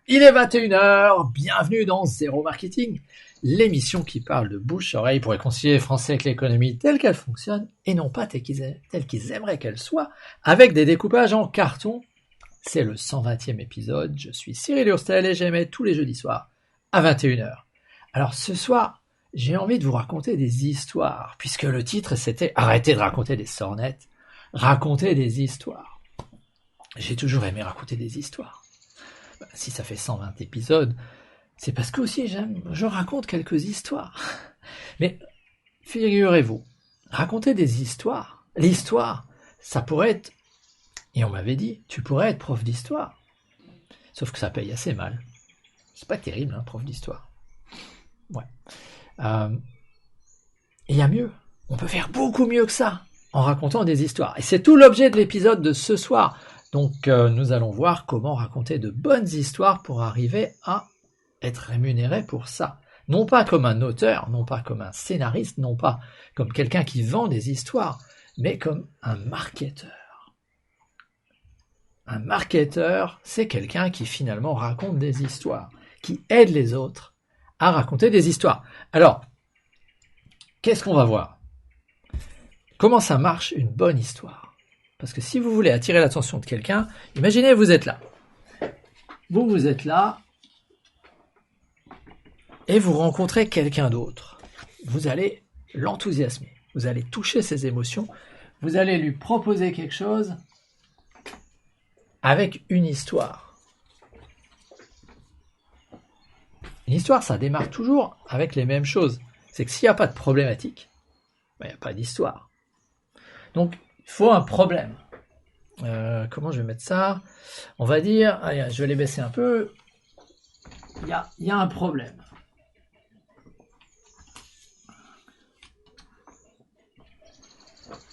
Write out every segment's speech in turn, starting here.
Il est 21h, bienvenue dans Zéro Marketing, l'émission qui parle de bouche-oreille pour réconcilier les Français avec l'économie telle qu'elle fonctionne et non pas telle qu'ils aimeraient qu'elle soit, avec des découpages en carton. C'est le 120e épisode, je suis Cyril Hurstel et j'émets tous les jeudis soirs à 21h. Alors ce soir, j'ai envie de vous raconter des histoires, puisque le titre c'était « Arrêtez de raconter des sornettes, racontez des histoires ». J'ai toujours aimé raconter des histoires. Si ça fait 120 épisodes, c'est parce que aussi je raconte quelques histoires. Mais figurez-vous, raconter des histoires, l'histoire, ça pourrait être, et on m'avait dit, tu pourrais être prof d'histoire. Sauf que ça paye assez mal. C'est pas terrible, prof d'histoire. Ouais. Et il y a mieux. On peut faire beaucoup mieux que ça en racontant des histoires. Et c'est tout l'objet de l'épisode de ce soir. Donc nous allons voir comment raconter de bonnes histoires pour arriver à être rémunéré pour ça. Non pas comme un auteur, non pas comme un scénariste, non pas comme quelqu'un qui vend des histoires, mais comme un marketeur. Un marketeur, c'est quelqu'un qui finalement raconte des histoires, qui aide les autres à raconter des histoires. Alors, qu'est-ce qu'on va voir? Comment ça marche une bonne histoire? Parce que si vous voulez attirer l'attention de quelqu'un, imaginez vous êtes là. Vous êtes là et vous rencontrez quelqu'un d'autre. Vous allez l'enthousiasmer, vous allez toucher ses émotions, vous allez lui proposer quelque chose avec une histoire. Une histoire, ça démarre toujours avec les mêmes choses. C'est que s'il n'y a pas de problématique, il n'y a pas d'histoire. Donc, il faut un problème. Comment je vais mettre ça? On va dire, allez, je vais les baisser un peu. Il y a un problème.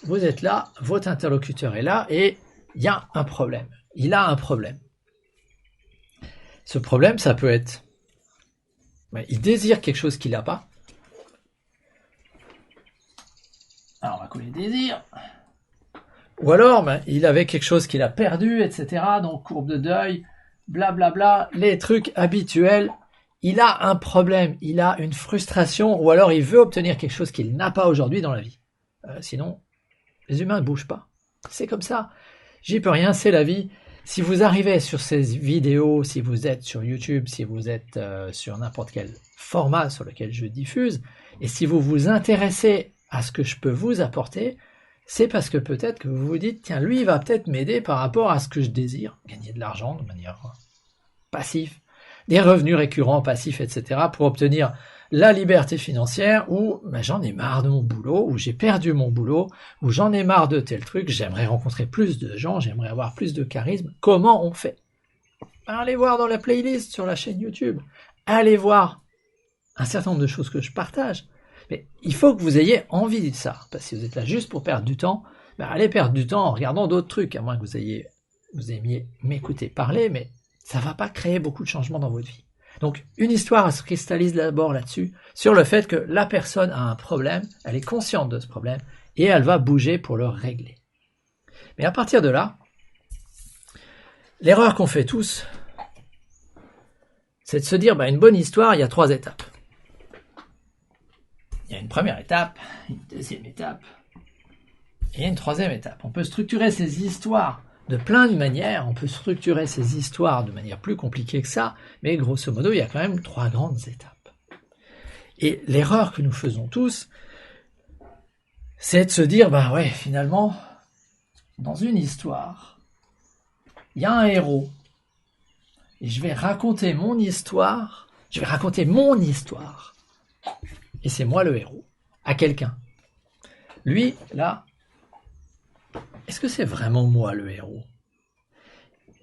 Vous êtes là, votre interlocuteur est là et il y a un problème. Il a un problème. Ce problème, ça peut être... il désire quelque chose qu'il n'a pas. Alors, on va coller désir. Ou alors, il avait quelque chose qu'il a perdu, etc. Donc, courbe de deuil, blablabla, les trucs habituels. Il a un problème, il a une frustration, ou alors il veut obtenir quelque chose qu'il n'a pas aujourd'hui dans la vie. Sinon, les humains ne bougent pas. C'est comme ça. J'y peux rien, c'est la vie. Si vous arrivez sur ces vidéos, si vous êtes sur YouTube, si vous êtes sur n'importe quel format sur lequel je diffuse, et si vous vous intéressez à ce que je peux vous apporter, c'est parce que peut-être que vous vous dites, tiens, lui, il va peut-être m'aider par rapport à ce que je désire, gagner de l'argent de manière passive, des revenus récurrents, passifs, etc., pour obtenir la liberté financière, ou j'en ai marre de mon boulot, ou j'ai perdu mon boulot, ou j'en ai marre de tel truc, j'aimerais rencontrer plus de gens, j'aimerais avoir plus de charisme. Comment on fait? Allez voir dans la playlist sur la chaîne YouTube, allez voir un certain nombre de choses que je partage. Mais il faut que vous ayez envie de ça, parce que si vous êtes là juste pour perdre du temps, allez perdre du temps en regardant d'autres trucs, à moins que vous aimiez m'écouter parler, mais ça ne va pas créer beaucoup de changements dans votre vie. Donc une histoire, elle se cristallise d'abord là-dessus, sur le fait que la personne a un problème, elle est consciente de ce problème, et elle va bouger pour le régler. Mais à partir de là, l'erreur qu'on fait tous, c'est de se dire, une bonne histoire, il y a 3 étapes. Il y a une première étape, une deuxième étape, et une troisième étape. On peut structurer ces histoires de plein de manières, on peut structurer ces histoires de manière plus compliquée que ça, mais grosso modo, il y a quand même 3 grandes étapes. Et l'erreur que nous faisons tous, c'est de se dire, finalement, dans une histoire, il y a un héros, et je vais raconter mon histoire, et c'est moi le héros, à quelqu'un. Lui, là, est-ce que c'est vraiment moi le héros?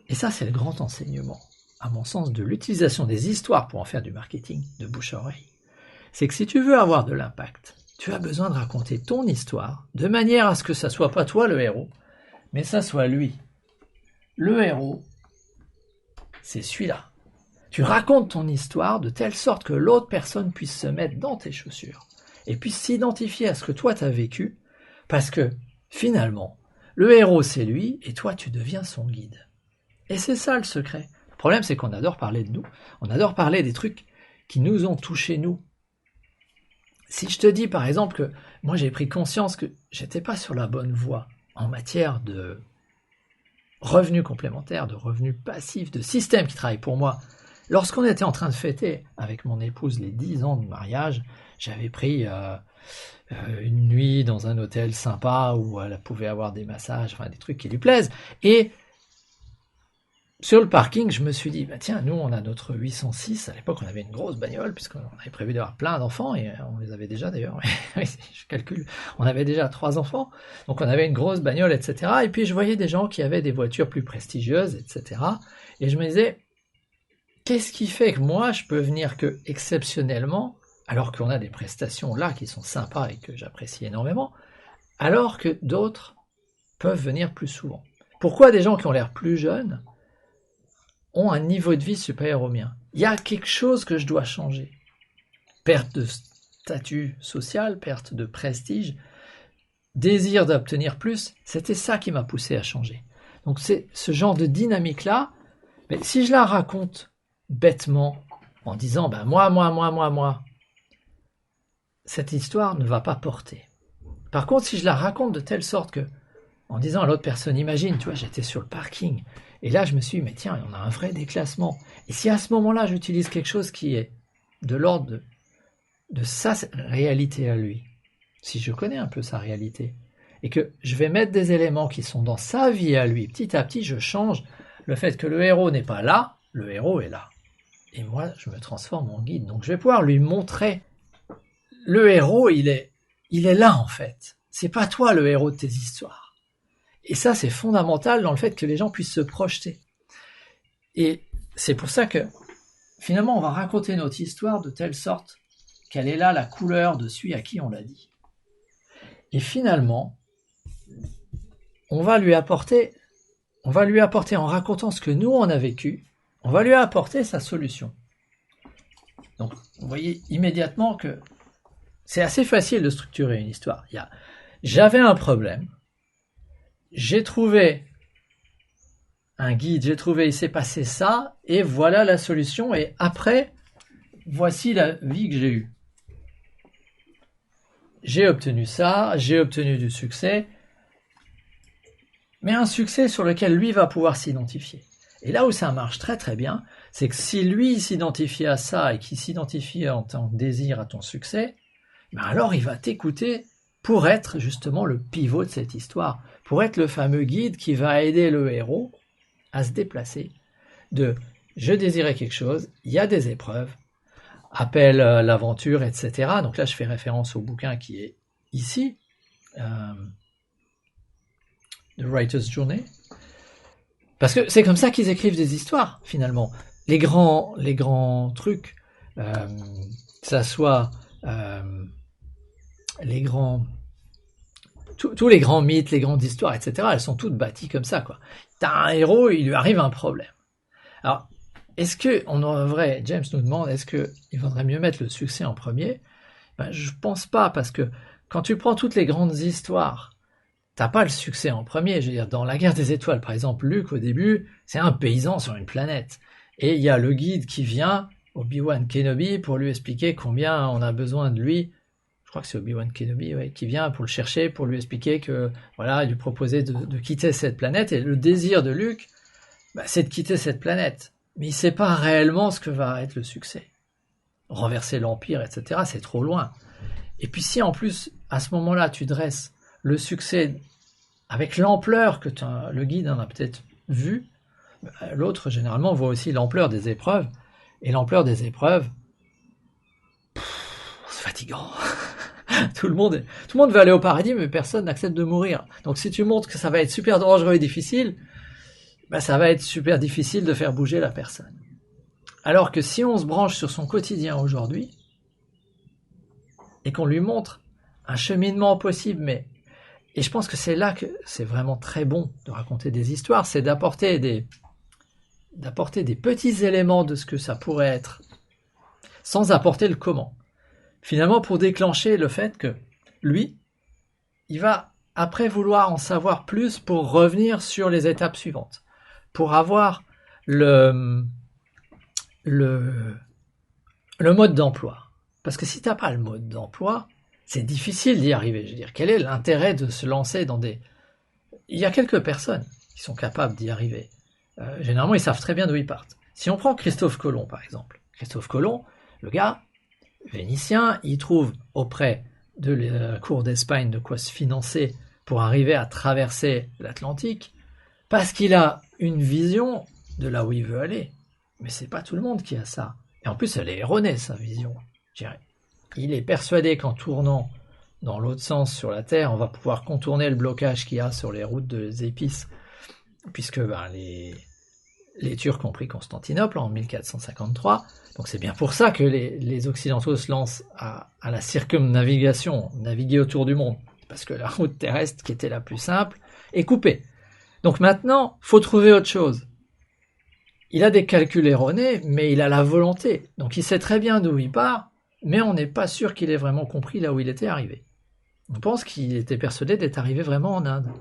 Et ça, c'est le grand enseignement, à mon sens, de l'utilisation des histoires pour en faire du marketing de bouche à oreille. C'est que si tu veux avoir de l'impact, tu as besoin de raconter ton histoire de manière à ce que ça soit pas toi le héros, mais ça soit lui. Le héros, c'est celui-là. Tu racontes ton histoire de telle sorte que l'autre personne puisse se mettre dans tes chaussures et puisse s'identifier à ce que toi t'as vécu, parce que finalement, le héros c'est lui et toi tu deviens son guide. Et c'est ça le secret. problème, c'est qu'on adore parler de nous. On adore parler des trucs qui nous ont touchés, nous. Si je te dis, par exemple, que moi, j'ai pris conscience que j'étais pas sur la bonne voie en matière de revenus complémentaires, de revenus passifs, de système qui travaille pour moi. Lorsqu'on était en train de fêter avec mon épouse les 10 ans de mariage, j'avais pris une nuit dans un hôtel sympa où elle pouvait avoir des massages, enfin des trucs qui lui plaisent. Et sur le parking, je me suis dit, bah tiens, nous on a notre 806, à l'époque on avait une grosse bagnole, puisqu'on avait prévu d'avoir plein d'enfants, et on les avait déjà d'ailleurs, je calcule, on avait déjà 3 enfants, donc on avait une grosse bagnole, etc. Et puis je voyais des gens qui avaient des voitures plus prestigieuses, etc. Et je me disais, qu'est-ce qui fait que moi je peux venir que exceptionnellement, alors qu'on a des prestations là qui sont sympas et que j'apprécie énormément, alors que d'autres peuvent venir plus souvent? Pourquoi des gens qui ont l'air plus jeunes ont un niveau de vie supérieur au mien? Il y a quelque chose que je dois changer. Perte de statut social, perte de prestige, désir d'obtenir plus, c'était ça qui m'a poussé à changer. Donc c'est ce genre de dynamique-là, mais si je la raconte bêtement, en disant ben moi, cette histoire ne va pas porter. Par contre, si je la raconte de telle sorte que, en disant à l'autre personne, imagine, tu vois, j'étais sur le parking, et là je me suis dit, mais tiens, on a un vrai déclassement. Et si à ce moment-là, j'utilise quelque chose qui est de l'ordre de sa réalité à lui, si je connais un peu sa réalité, et que je vais mettre des éléments qui sont dans sa vie à lui, petit à petit, je change le fait que le héros n'est pas là, le héros est là. Et moi, je me transforme en guide. Donc je vais pouvoir lui montrer, le héros, il est là en fait. C'est pas toi le héros de tes histoires. Et ça, c'est fondamental dans le fait que les gens puissent se projeter. Et c'est pour ça que, finalement, on va raconter notre histoire de telle sorte qu'elle est là la couleur de celui à qui on l'a dit. Et finalement, on va lui apporter en racontant ce que nous on a vécu, on va lui apporter sa solution. Donc, vous voyez immédiatement que c'est assez facile de structurer une histoire. J'avais un problème, j'ai trouvé un guide, il s'est passé ça, et voilà la solution, et après, voici la vie que j'ai eue. J'ai obtenu ça, j'ai obtenu du succès, mais un succès sur lequel lui va pouvoir s'identifier. Et là où ça marche très très bien, c'est que si lui s'identifie à ça et qu'il s'identifie en tant que désir à ton succès, ben alors il va t'écouter pour être justement le pivot de cette histoire, pour être le fameux guide qui va aider le héros à se déplacer de « je désirais quelque chose, il y a des épreuves, appelle l'aventure, etc. » Donc là, je fais référence au bouquin qui est ici, The Writer's Journey. Parce que c'est comme ça qu'ils écrivent des histoires, finalement. Les grands trucs, que ça soit tous les grands mythes, les grandes histoires, etc., elles sont toutes bâties comme ça, quoi. T'as un héros, il lui arrive un problème. Alors, est-ce que on devrait, James nous demande, est-ce qu'il vaudrait mieux mettre le succès en premier? Ben, je pense pas, parce que quand tu prends toutes les grandes histoires, t'as pas le succès en premier. Je veux dire, dans la guerre des étoiles, par exemple, Luke, au début, c'est un paysan sur une planète. Et il y a le guide qui vient, Obi-Wan Kenobi, pour lui expliquer combien on a besoin de lui. Je crois que c'est Obi-Wan Kenobi, ouais, qui vient pour le chercher, pour lui expliquer que, voilà, il lui proposait de quitter cette planète. Et le désir de Luke, bah, c'est de quitter cette planète. Mais il sait pas réellement ce que va être le succès. Renverser l'Empire, etc., c'est trop loin. Et puis si en plus, à ce moment-là, tu dresses le succès avec l'ampleur que le guide en a peut-être vu, l'autre généralement voit aussi l'ampleur des épreuves, et l'ampleur des épreuves, c'est fatigant. Tout le monde veut aller au paradis, mais personne n'accepte de mourir. Donc si tu montres que ça va être super dangereux et difficile, ben ça va être super difficile de faire bouger la personne. Alors que si on se branche sur son quotidien aujourd'hui, et qu'on lui montre un cheminement possible, et je pense que c'est là que c'est vraiment très bon de raconter des histoires, c'est d'apporter des petits éléments de ce que ça pourrait être, sans apporter le comment. Finalement, pour déclencher le fait que lui, il va après vouloir en savoir plus pour revenir sur les étapes suivantes, pour avoir le, le, le mode d'emploi. Parce que si tu n'as pas le mode d'emploi, c'est difficile d'y arriver. Je veux dire, quel est l'intérêt de se lancer dans des... Il y a quelques personnes qui sont capables d'y arriver. Généralement, ils savent très bien d'où ils partent. Si on prend Christophe Colomb, par exemple. Christophe Colomb, le gars, vénitien, il trouve auprès de la cour d'Espagne de quoi se financer pour arriver à traverser l'Atlantique, parce qu'il a une vision de là où il veut aller. Mais c'est pas tout le monde qui a ça. Et en plus, elle est erronée, sa vision. Je dirais. Il est persuadé qu'en tournant dans l'autre sens sur la Terre, on va pouvoir contourner le blocage qu'il y a sur les routes des épices, puisque les Turcs ont pris Constantinople en 1453. Donc c'est bien pour ça que les Occidentaux se lancent à la circumnavigation, naviguer autour du monde, parce que la route terrestre, qui était la plus simple, est coupée. Donc maintenant, il faut trouver autre chose. Il a des calculs erronés, mais il a la volonté. Donc il sait très bien d'où il part, mais on n'est pas sûr qu'il ait vraiment compris là où il était arrivé. On pense qu'il était persuadé d'être arrivé vraiment en Inde.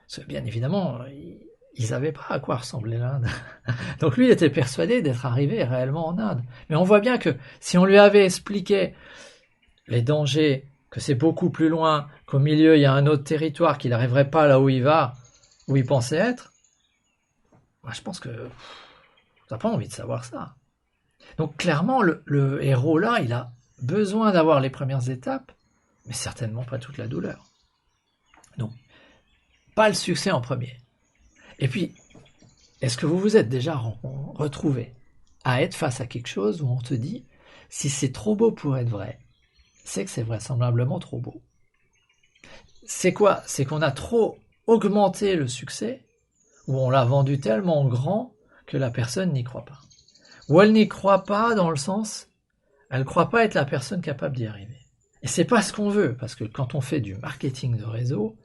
Parce que bien évidemment, ils savaient pas à quoi ressemblait l'Inde. Donc lui, il était persuadé d'être arrivé réellement en Inde. Mais on voit bien que si on lui avait expliqué les dangers, que c'est beaucoup plus loin, qu'au milieu il y a un autre territoire, qu'il n'arriverait pas là où il va, où il pensait être, je pense que t'as pas envie de savoir ça. Donc clairement, le héros là, il a besoin d'avoir les premières étapes, mais certainement pas toute la douleur. Donc, pas le succès en premier. Et puis, est-ce que vous vous êtes déjà retrouvé à être face à quelque chose où on te dit, si c'est trop beau pour être vrai, c'est que c'est vraisemblablement trop beau. C'est quoi? C'est qu'on a trop augmenté le succès, ou on l'a vendu tellement grand que la personne n'y croit pas. Ou elle n'y croit pas dans le sens, elle ne croit pas être la personne capable d'y arriver. Et c'est pas ce qu'on veut, parce que quand on fait du marketing de réseau,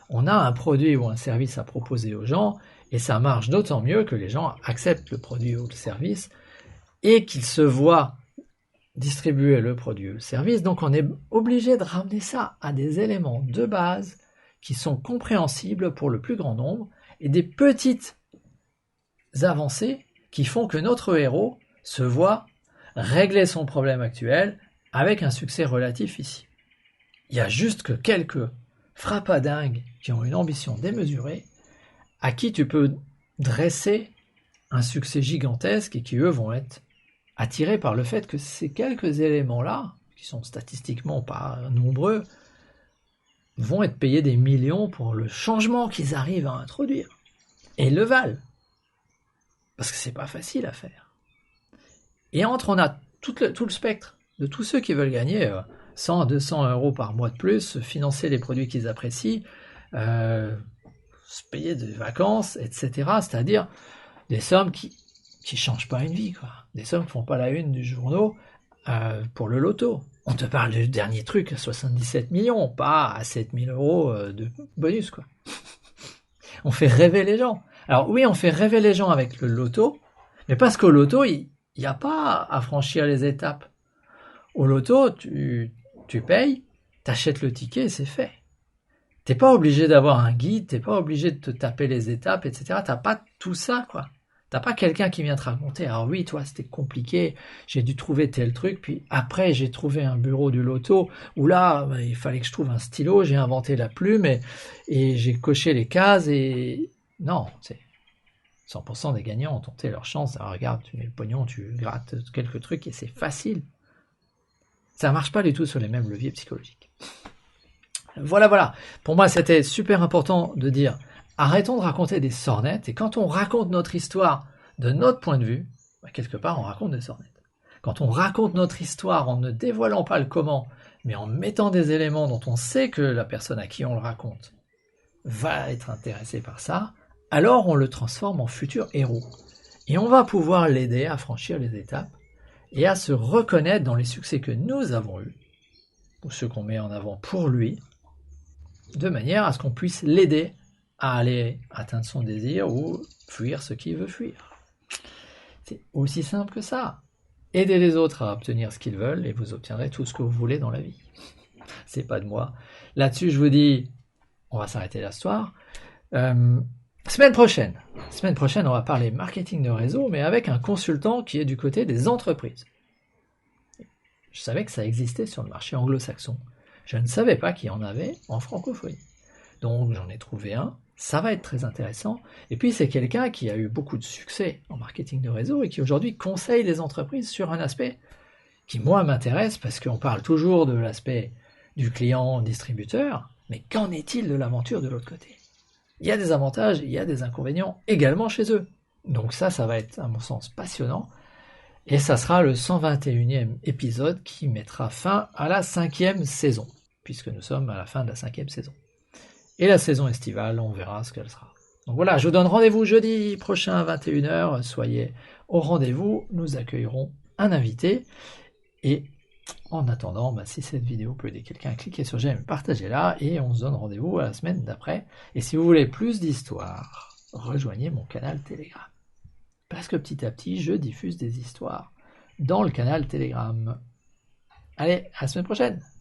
on a un produit ou un service à proposer aux gens, et ça marche d'autant mieux que les gens acceptent le produit ou le service, et qu'ils se voient distribuer le produit ou le service. Donc on est obligé de ramener ça à des éléments de base qui sont compréhensibles pour le plus grand nombre, et des petites avancées qui font que notre héros se voit régler son problème actuel avec un succès relatif ici. Il y a juste que quelques frappadingues qui ont une ambition démesurée, à qui tu peux dresser un succès gigantesque et qui, eux, vont être attirés par le fait que ces quelques éléments-là, qui sont statistiquement pas nombreux, vont être payés des millions pour le changement qu'ils arrivent à introduire. Et ils le valent. Parce que c'est pas facile à faire. Et on a tout le spectre de tous ceux qui veulent gagner 100 à 200 euros par mois de plus, financer les produits qu'ils apprécient, se payer des vacances, etc. C'est-à-dire des sommes qui changent pas une vie, quoi. Des sommes qui font pas la une du journal pour le loto. On te parle du dernier truc à 77 millions, pas à 7000 euros de bonus, quoi. On fait rêver les gens. Alors oui, on fait rêver les gens avec le loto, mais parce qu'au loto, il n'y a pas à franchir les étapes. Au loto, tu payes, t'achètes le ticket et c'est fait. T'es pas obligé d'avoir un guide, t'es pas obligé de te taper les étapes, etc. T'as pas tout ça, quoi. T'as pas quelqu'un qui vient te raconter, alors oui, toi, c'était compliqué, j'ai dû trouver tel truc, puis après, j'ai trouvé un bureau du loto, où là, il fallait que je trouve un stylo, j'ai inventé la plume, et j'ai coché les cases, et non, c'est 100% des gagnants ont tenté leur chance. Alors, regarde, tu mets le pognon, tu grattes quelques trucs, et c'est facile. Ça marche pas du tout sur les mêmes leviers psychologiques. Voilà. Pour moi, c'était super important de dire, arrêtons de raconter des sornettes, et quand on raconte notre histoire de notre point de vue, quelque part, on raconte des sornettes. Quand on raconte notre histoire en ne dévoilant pas le comment, mais en mettant des éléments dont on sait que la personne à qui on le raconte va être intéressée par ça, alors on le transforme en futur héros. Et on va pouvoir l'aider à franchir les étapes et à se reconnaître dans les succès que nous avons eus, ou ceux qu'on met en avant pour lui, de manière à ce qu'on puisse l'aider à aller atteindre son désir ou fuir ce qu'il veut fuir. C'est aussi simple que ça. Aidez les autres à obtenir ce qu'ils veulent et vous obtiendrez tout ce que vous voulez dans la vie. C'est pas de moi. Là-dessus, je vous dis, on va s'arrêter là ce soir. Semaine prochaine. Semaine prochaine, on va parler marketing de réseau, mais avec un consultant qui est du côté des entreprises. Je savais que ça existait sur le marché anglo-saxon. Je ne savais pas qu'il y en avait en francophonie. Donc j'en ai trouvé un. Ça va être très intéressant. Et puis c'est quelqu'un qui a eu beaucoup de succès en marketing de réseau et qui aujourd'hui conseille les entreprises sur un aspect qui moi m'intéresse parce qu'on parle toujours de l'aspect du client distributeur, mais qu'en est-il de l'aventure de l'autre côté? Il y a des avantages, il y a des inconvénients également chez eux. Donc ça va être à mon sens passionnant. Et ça sera le 121e épisode qui mettra fin à la 5e saison, puisque nous sommes à la fin de la 5e saison. Et la saison estivale, on verra ce qu'elle sera. Donc voilà, je vous donne rendez-vous jeudi prochain à 21h. Soyez au rendez-vous, nous accueillerons un invité. Et en attendant, si cette vidéo peut aider quelqu'un, cliquez sur j'aime, partagez-la et on se donne rendez-vous à la semaine d'après. Et si vous voulez plus d'histoires, rejoignez mon canal Telegram. Parce que petit à petit, je diffuse des histoires dans le canal Telegram. Allez, à la semaine prochaine!